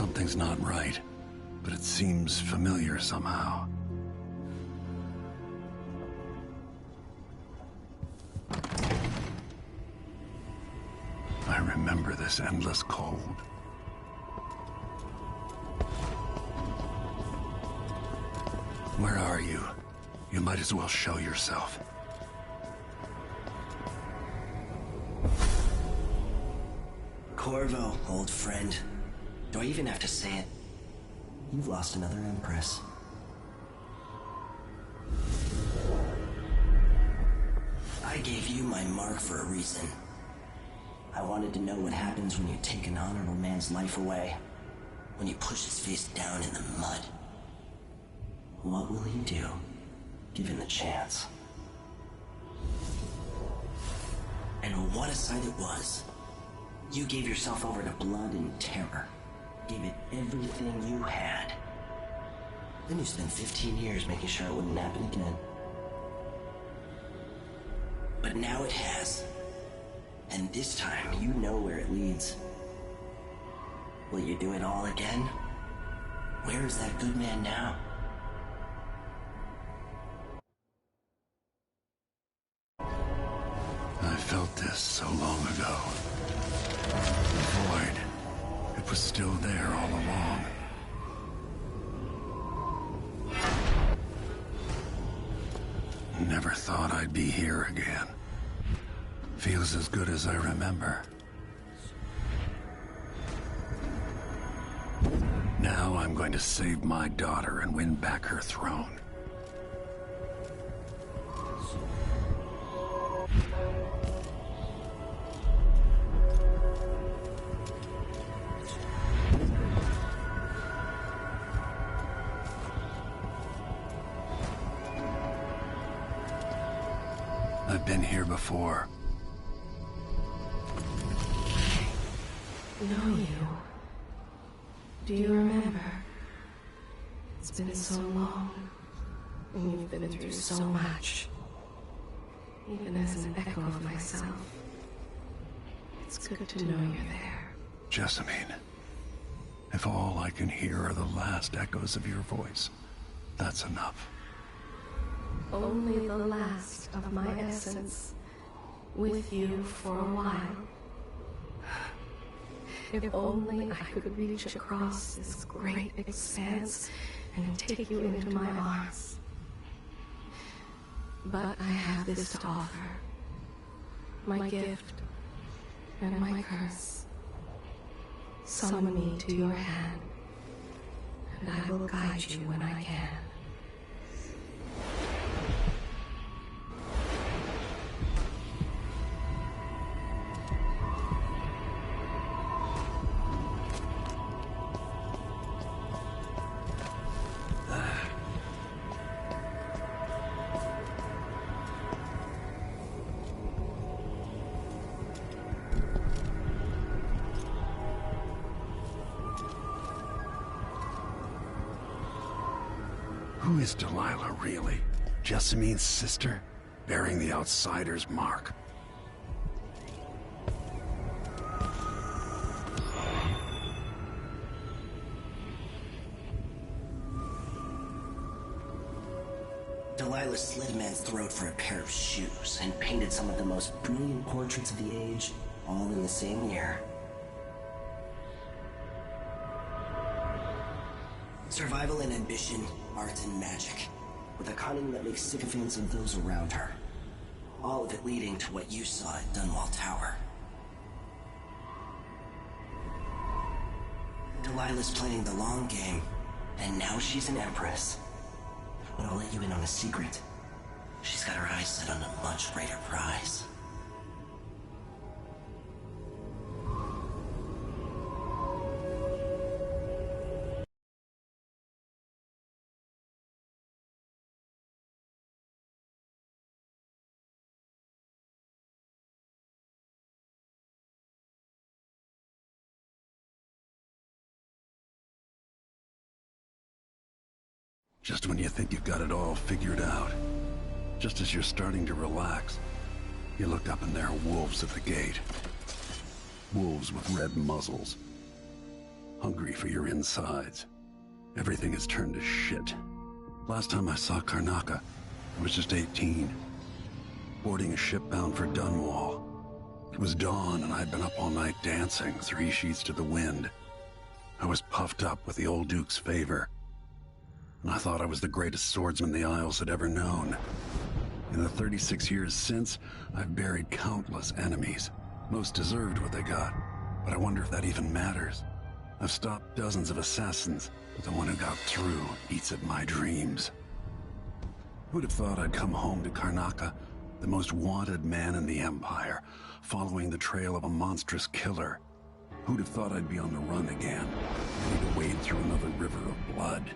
Something's not right, but it seems familiar somehow. I remember this endless cold. Where are you? You might as well show yourself. Corvo, old friend. Do I even have to say it? You've lost another Empress. I gave you my mark for a reason. I wanted to know what happens when you take an honorable man's life away. When you push his face down in the mud. What will he do, given the chance? And what a sight it was. You gave yourself over to blood and terror. Gave it everything you had. Then you spent 15 years making sure it wouldn't happen again. But now it has. And this time, you know where it leads. Will you do it all again? Where is that good man now? I felt this so long ago. The void. It was still there all along. Never thought I'd be here again. Feels as good as I remember. Now I'm going to save my daughter and win back her throne. I've been here before. Know you. Do you remember? It's been so long, and you've been through so much. Even as an echo of myself, it's good to know you're there. Jessamine, if all I can hear are the last echoes of your voice, that's enough. Only the last of my essence, with you for a while. If only I could reach across this great expanse and take you into my arms. But I have this to offer. My gift and my curse. Summon me to your hand, and I will guide you when I can. Who is Delilah, really? Jessamine's sister? Bearing the outsider's mark. Delilah slit a man's throat for a pair of shoes and painted some of the most brilliant portraits of the age, all in the same year. Survival and ambition, art and magic, with a cunning that makes sycophants of those around her. All of it leading to what you saw at Dunwall Tower. Delilah's playing the long game, and now she's an empress. But I'll let you in on a secret. She's got her eyes set on a much greater prize. Just when you think you've got it all figured out, just as you're starting to relax, you look up and there are wolves at the gate. Wolves with red muzzles. hungry for your insides. Everything has turned to shit. Last time I saw Karnaca, I was just 18, boarding a ship bound for Dunwall. It was dawn and I'd been up all night dancing, 3 sheets to the wind. I was puffed up with the old Duke's favor, and I thought I was the greatest swordsman the Isles had ever known. In the 36 years since, I've buried countless enemies. Most deserved what they got, but I wonder if that even matters. I've stopped dozens of assassins, but the one who got through eats at my dreams. Who'd have thought I'd come home to Karnaca, the most wanted man in the Empire, following the trail of a monstrous killer? Who'd have thought I'd be on the run again, ready to wade through another river of blood?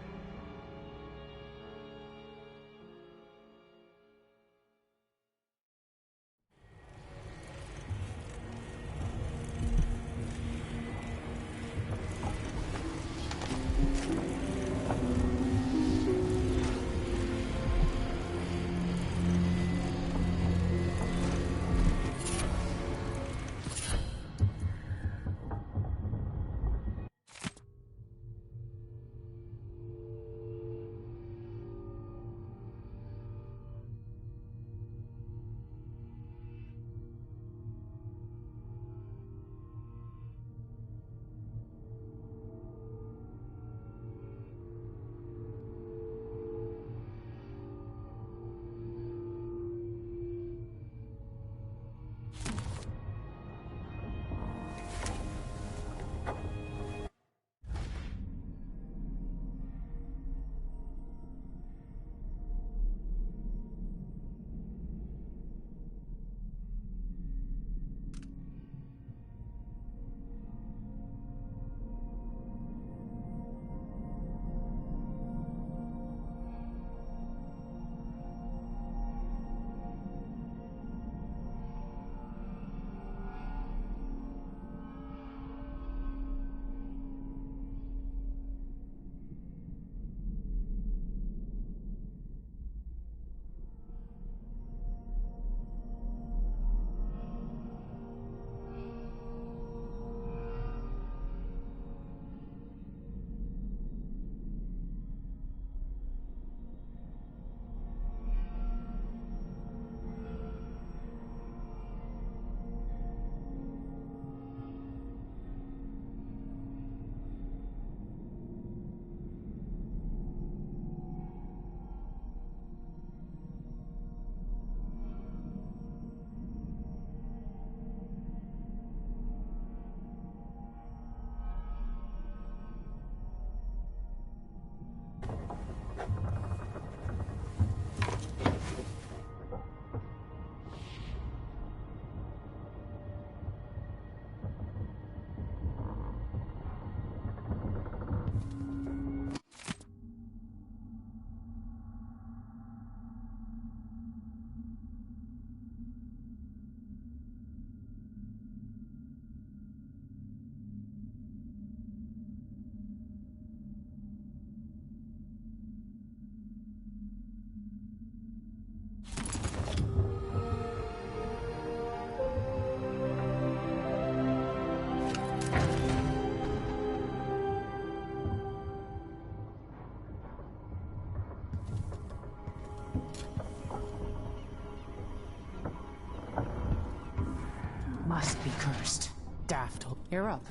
Must be cursed. Daft. You're up.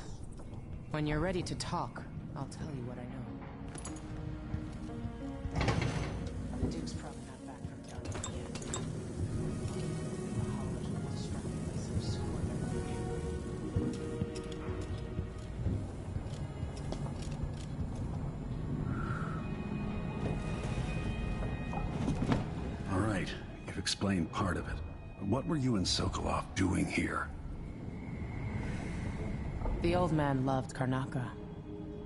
When you're ready to talk, I'll tell you what I know. The Duke's probably not back from down here yet. The Hollowers will distract by some sort of All right, you've explained part of it. But what were you and Sokolov doing here? The old man loved Karnaca,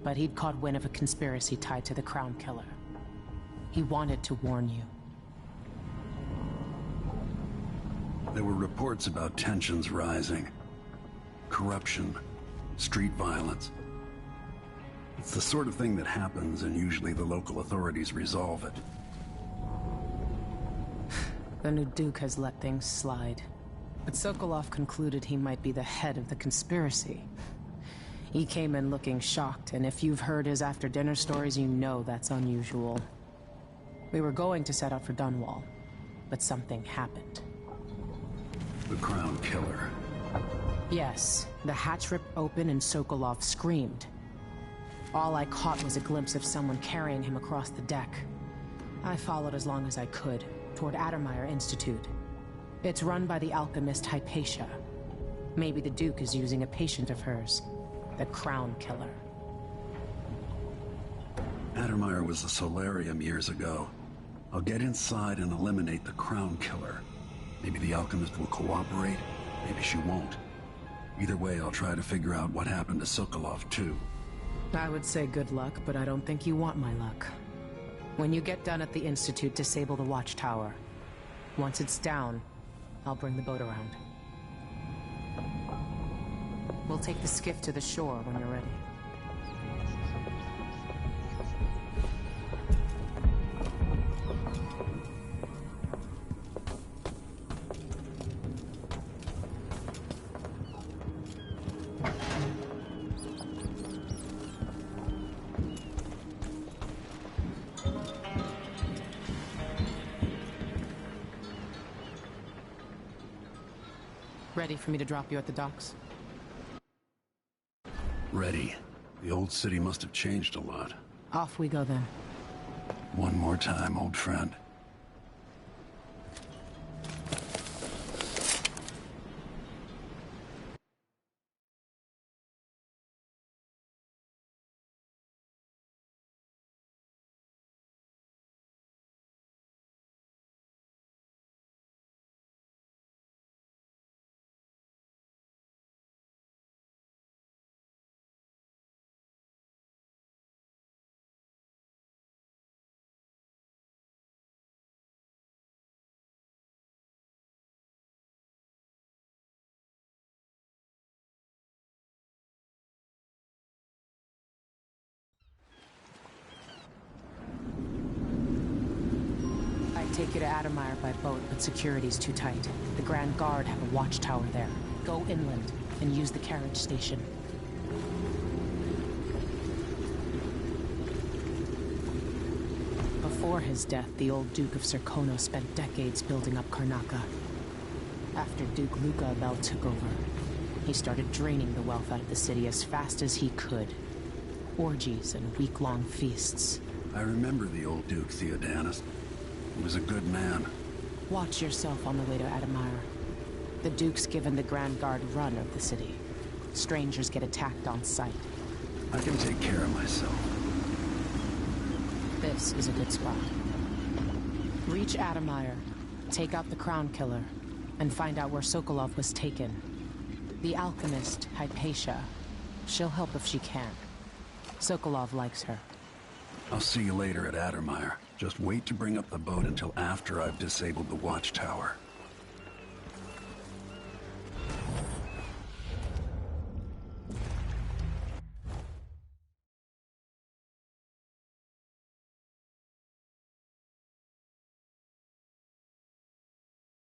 but he'd caught wind of a conspiracy tied to the Crown Killer. He wanted to warn you. There were reports about tensions rising. Corruption, street violence. It's the sort of thing that happens, and usually the local authorities resolve it. The new Duke has let things slide, but Sokolov concluded he might be the head of the conspiracy. He came in looking shocked, and if you've heard his after-dinner stories, you know that's unusual. We were going to set out for Dunwall, but something happened. The Crown Killer. Yes, the hatch ripped open and Sokolov screamed. All I caught was a glimpse of someone carrying him across the deck. I followed as long as I could, toward Addermeyer Institute. It's run by the alchemist Hypatia. Maybe the Duke is using a patient of hers, the Crown Killer. Addermeyer was a solarium years ago. I'll get inside and eliminate the Crown Killer. Maybe the alchemist will cooperate, maybe she won't. Either way, I'll try to figure out what happened to Sokolov, too. I would say good luck, but I don't think you want my luck. When you get done at the Institute, disable the watchtower. Once it's down, I'll bring the boat around. We'll take the skiff to the shore when you're ready. Ready for me to drop you at the docks? Ready. The old city must have changed a lot. Off we go then. One more time, old friend. Take you to Addermeyer by boat, but security's too tight. The Grand Guard have a watchtower there. Go inland and use the carriage station. Before his death, the old Duke of Serkono spent decades building up Karnaca. After Duke Luca Abel took over, he started draining the wealth out of the city as fast as he could. Orgies and week-long feasts. I remember the old Duke, Theodanis. He was a good man. Watch yourself on the way to Addermeyer. The Duke's given the Grand Guard run of the city. Strangers get attacked on sight. I can take care of myself. This is a good spot. Reach Addermeyer, take out the Crown Killer, and find out where Sokolov was taken. The alchemist, Hypatia. She'll help if she can. Sokolov likes her. I'll see you later at Addermeyer. Just wait to bring up the boat until after I've disabled the watchtower.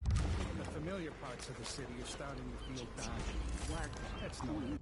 The familiar parts of the city are starting to feel dodgy. That's normal.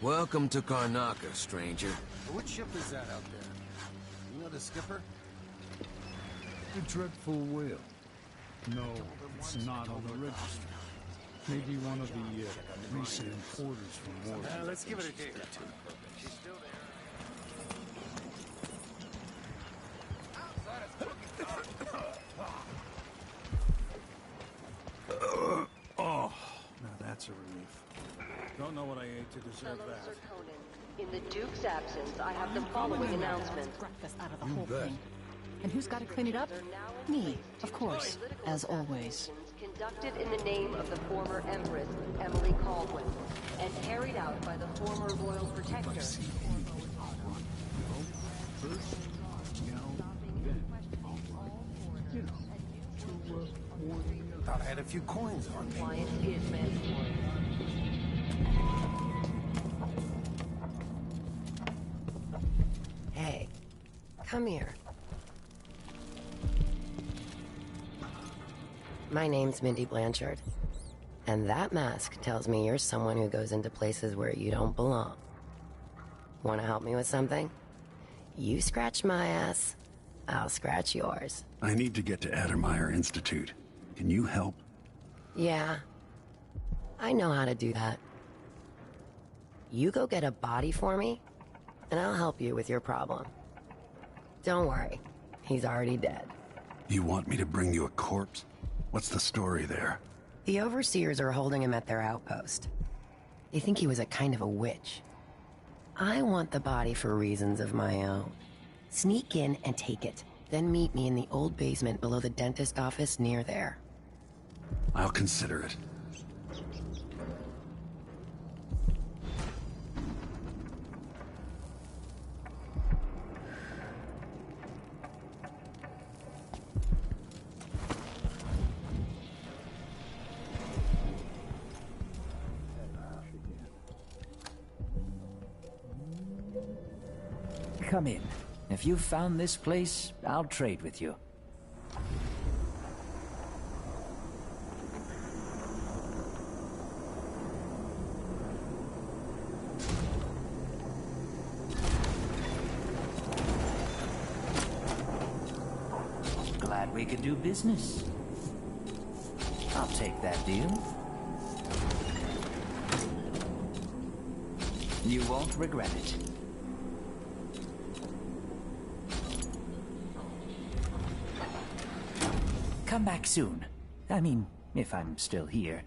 Welcome to Karnaka, stranger. Which ship is that out there? You know the skipper? The dreadful whale. No, it's not on the register. Maybe one of the recent importers from war. Let's give it a day or two. She's still there. Oh, now that's a relief. Don't know what I ate to deserve Fellow that. Sir Conan, in the Duke's absence, I have the following announcement. Breakfast out of the whole thing. And who's got to clean it up? Me, of course, as always. Conducted in the name of the former Empress, Emily Caldwin, and carried out by the former Royal Protector. Thought I had a few coins on me. Compliance is mandatory. Hey, come here. My name's Mindy Blanchard, and that mask tells me you're someone who goes into places where you don't belong. Want to help me with something? You scratch my ass, I'll scratch yours. I need to get to Addermeyer Institute. Can you help? Yeah, I know how to do that. You go get a body for me, and I'll help you with your problem. Don't worry, he's already dead. You want me to bring you a corpse? What's the story there? The overseers are holding him at their outpost. They think he was a kind of a witch. I want the body for reasons of my own. Sneak in and take it, then meet me in the old basement below the dentist office near there. I'll consider it. Come in. If you've found this place, I'll trade with you. Glad we could do business. I'll take that deal. You won't regret it. Come back soon. I mean, if I'm still here.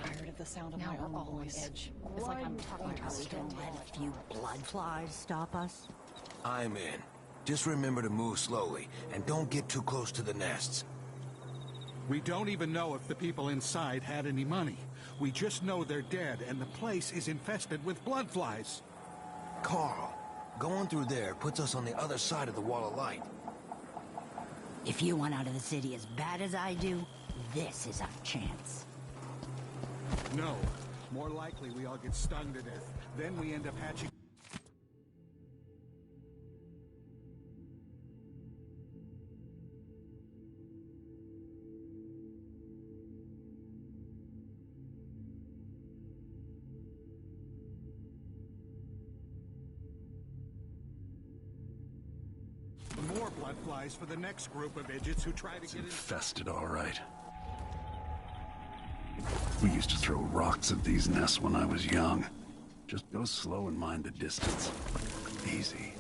Tired of the sound of my own voice. It's like I'm talking to a stone wall. Let a few blood flies stop us? I'm in. Just remember to move slowly, and don't get too close to the nests. We don't even know if the people inside had any money. We just know they're dead, and the place is infested with blood flies. Carl, going through there puts us on the other side of the wall of light. If you want out of the city as bad as I do, this is our chance. No. More likely we all get stung to death. Then we end up hatching... more blood flies for the next group of idiots who try to get in. Infested, all right. We used to throw rocks at these nests when I was young. Just go slow and mind the distance. Easy.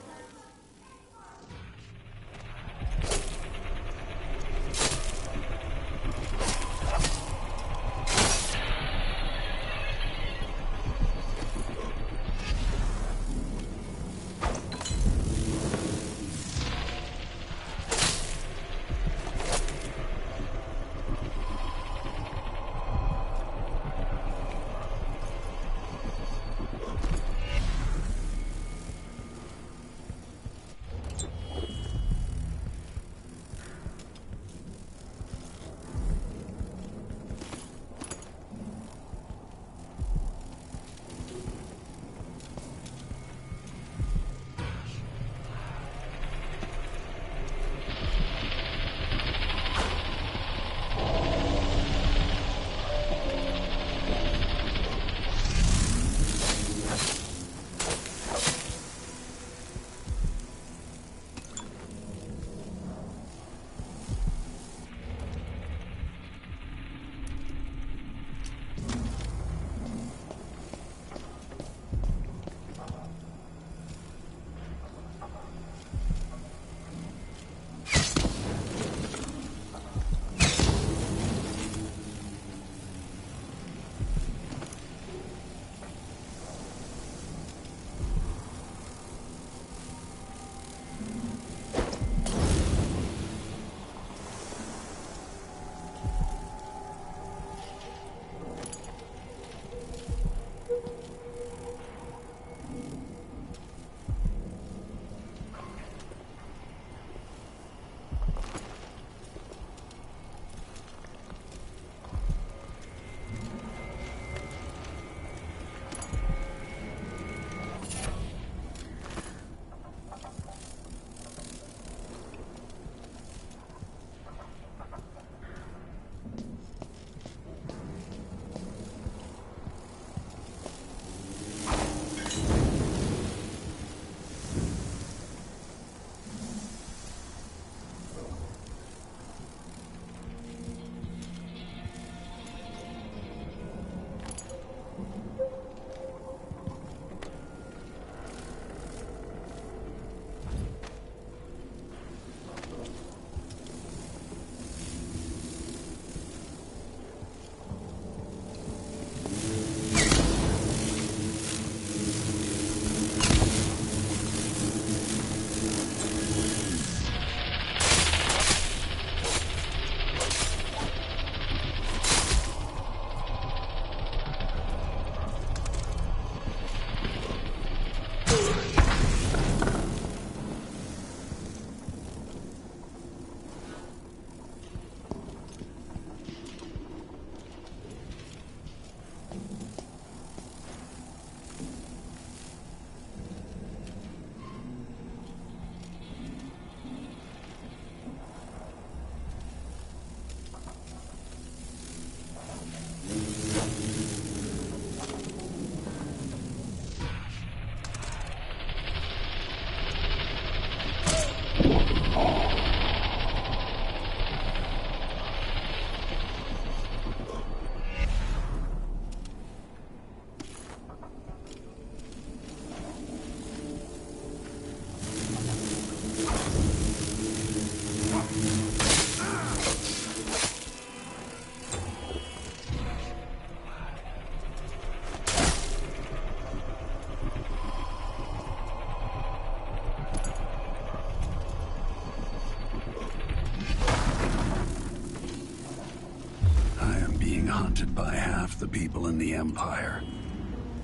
being hunted by half the people in the Empire.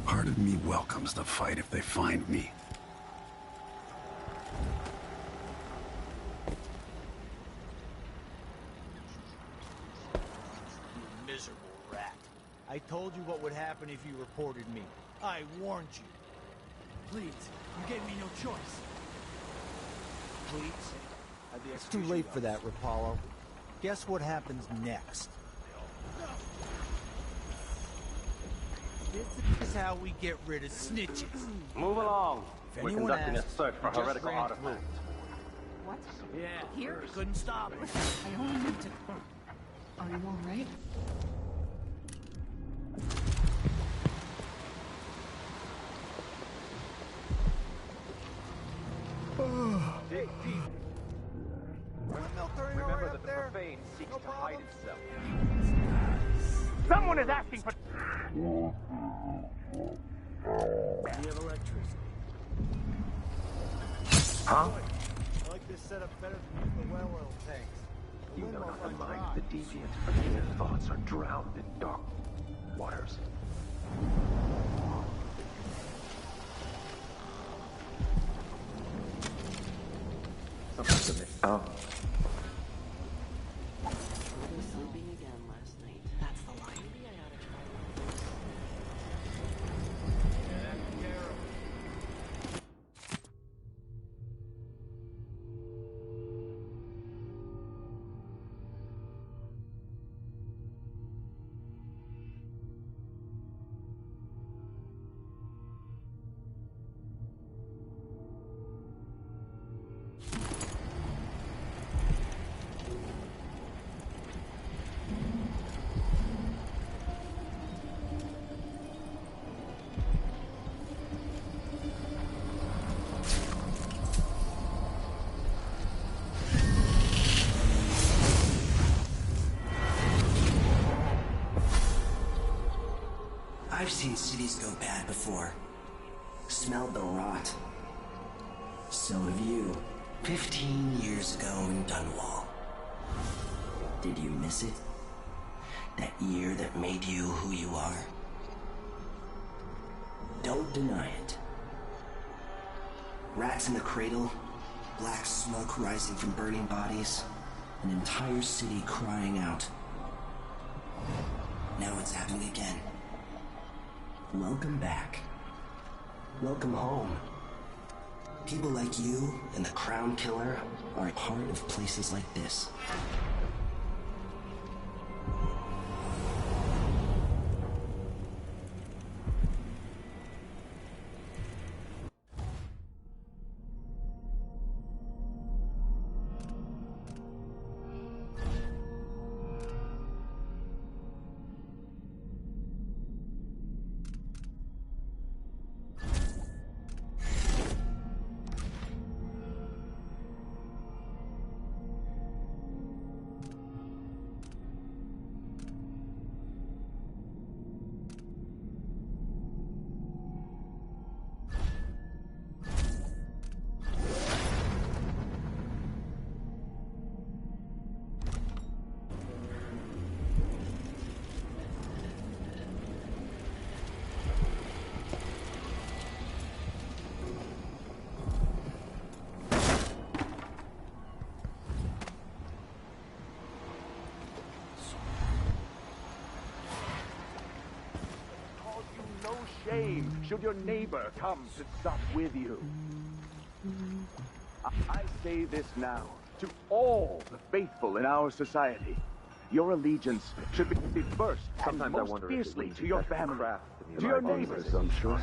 Part of me welcomes the fight if they find me. You miserable rat. I told you what would happen if you reported me. I warned you. Please, you gave me no choice. Please? It's too late for that, Rapallo. Guess what happens next? This is how we get rid of snitches. Move along. If We're anyone conducting asks, a search for we just heretical ran artifacts. What? Yeah, Here? couldn't stop it. I only need to... Are you all right? Dig deep. Remember that the profane seeks to hide itself. Someone is asking for... We have electricity. Huh? I like this setup better than the well oil tanks. You know not the mind of the deviant, for their thoughts are drowned in dark waters. Oh. Sleeping again last night. That's the line. Maybe I ought to try I've seen cities go bad before. Smelled the rot. So have you. 15 years ago in Dunwall. Did you miss it? That year that made you who you are? Don't deny it. Rats in the cradle, black smoke rising from burning bodies, an entire city crying out. Now it's happening again. Welcome back. Welcome home. People like you and the Crown Killer are a part of places like this. Should your neighbor come to sup with you? I say this now to all the faithful in our society. Your allegiance should be first and most fiercely to your family, to your neighbors. Presumptuous.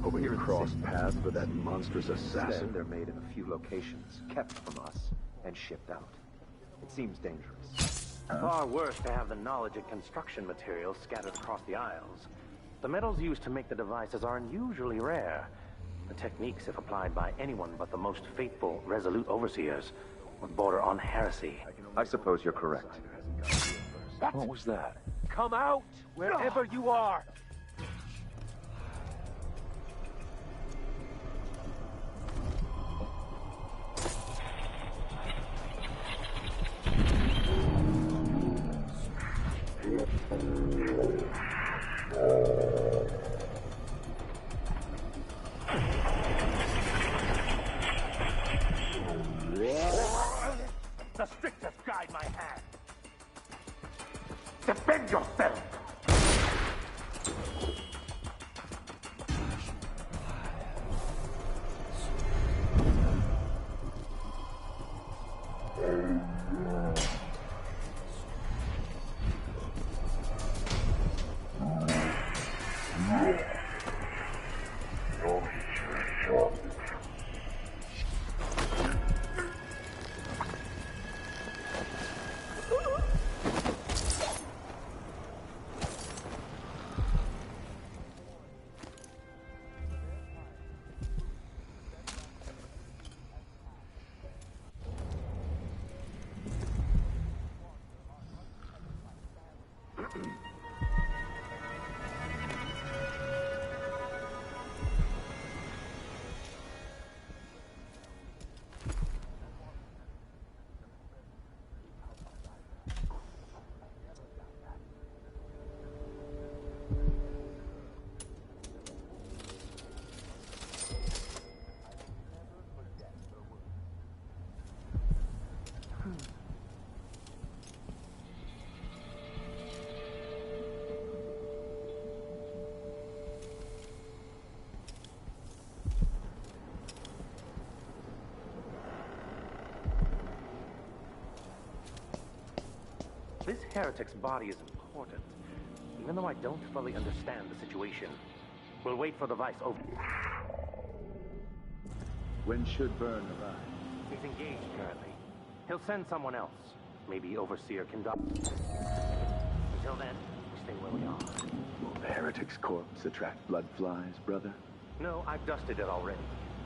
Hoping to cross paths with that monstrous assassin. Instead, they're made in a few locations, kept from us, and shipped out. It seems dangerous. Far worse to have the knowledge of construction materials scattered across the Isles. The metals used to make the devices are unusually rare. The techniques, if applied by anyone but the most faithful, resolute overseers, would border on heresy. I suppose you're correct. What was that? Come out, wherever you are! The strictest guide my hand. Defend yourself! This heretic's body is important, even though I don't fully understand the situation. We'll wait for the Vice over. When should Byrne arrive? He's engaged currently. He'll send someone else. Maybe Overseer can dock. Until then, we stay where we are. Will the heretic's corpse attract blood flies, brother? No, I've dusted it already.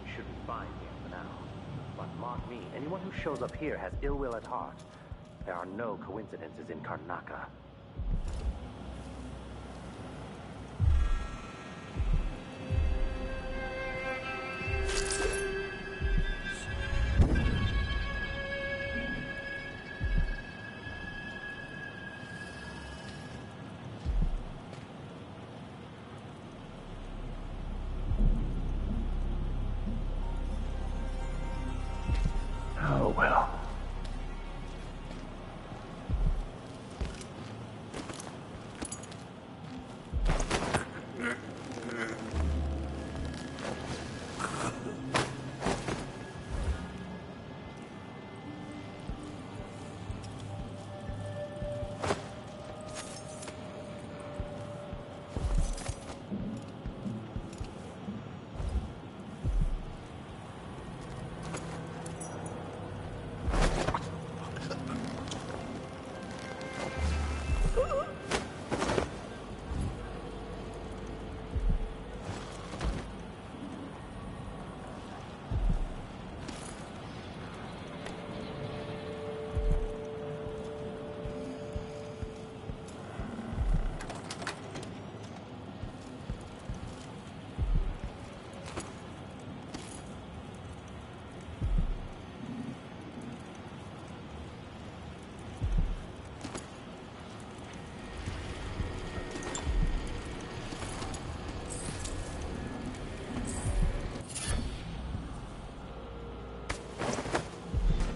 We should be fine here for now. But mark me, anyone who shows up here has ill will at heart. There are no coincidences in Karnaca. Oh, well.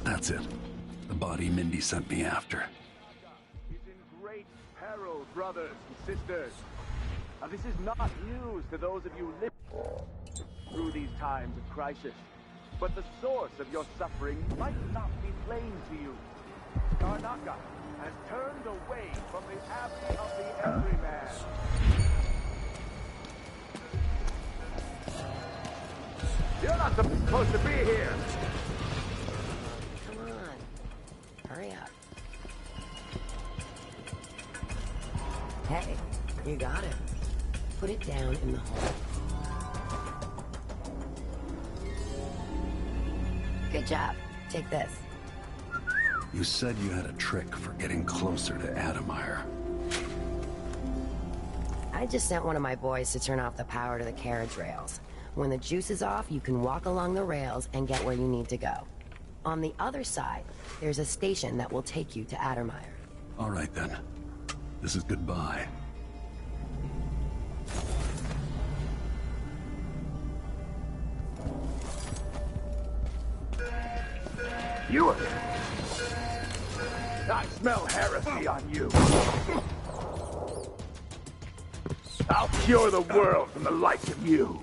That's it. The body Mindy sent me after. He's in great peril, brothers and sisters. Now, this is not news to those of you living through these times of crisis. But the source of your suffering might not be plain to you. Karnaca has turned away from the abbey of the Everyman. You're not supposed to be here! Come on. Hurry up. Hey, you got it. Put it down in the hole. Good job. Take this. You said you had a trick for getting closer to Adamire. I just sent one of my boys to turn off the power to the carriage rails. When the juice is off, you can walk along the rails and get where you need to go. On the other side, there's a station that will take you to Adamire. All right then. This is goodbye. You again? I smell heresy on you. I'll cure the world from the likes of you.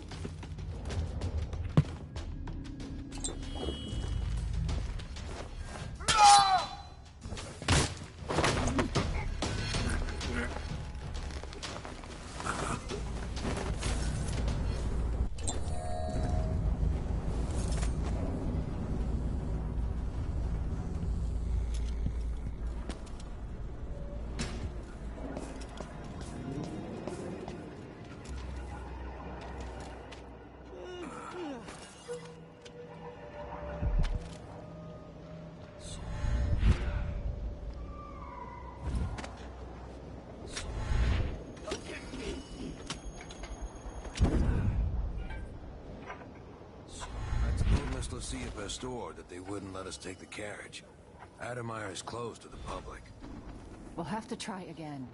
Store that they wouldn't let us take the carriage. Adamire is closed to the public. We'll have to try again.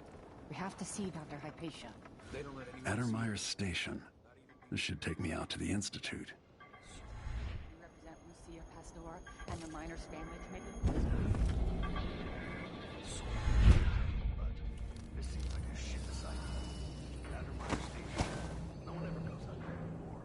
We have to see Dr. Hypatia. They don't let anyone Adamire's station. This should take me out to the Institute. You represent Lucia Pastor and the Miners Family Committee? This seems like a shit assignment. Adamire Station. No one ever goes under anymore.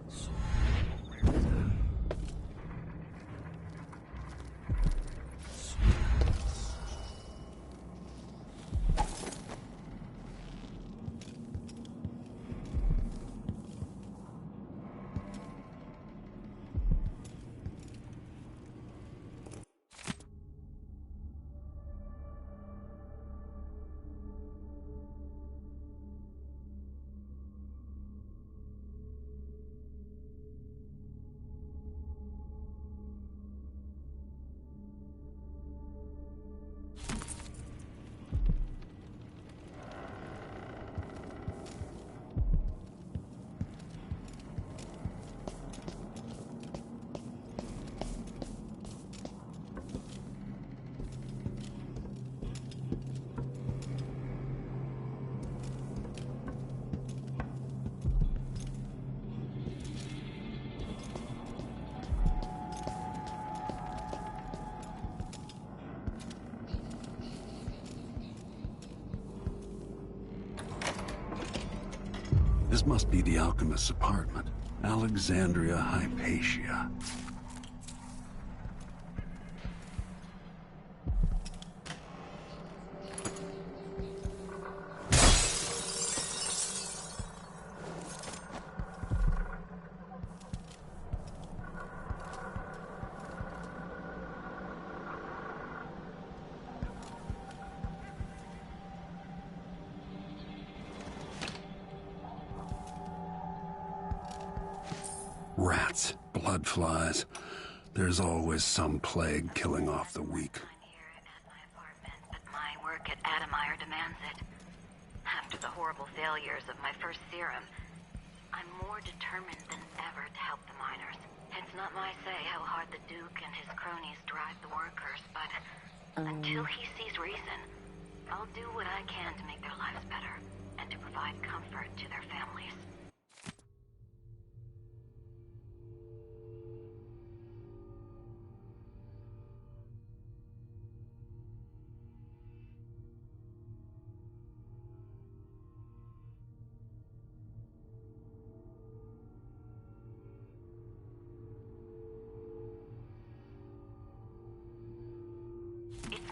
This must be the alchemist's apartment. Alexandria Hypatia. Rats, blood flies. There's always some plague killing off the weak. But my work at Adamire demands it. After the horrible failures of my first serum, I'm more determined than ever to help the miners. It's not my say how hard the Duke and his cronies drive the workers, but until he sees reason, I'll do what I can to make their lives better and to provide comfort to their families.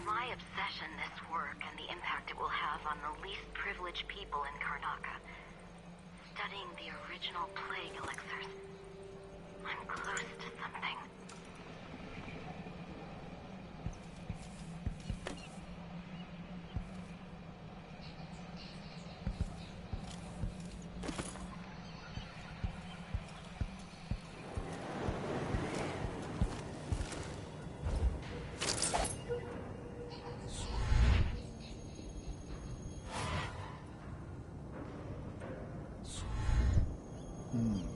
My obsession, this work, and the impact it will have on the least privileged people in Karnaca. Studying the original plague elixirs. I'm close to something. Hmm.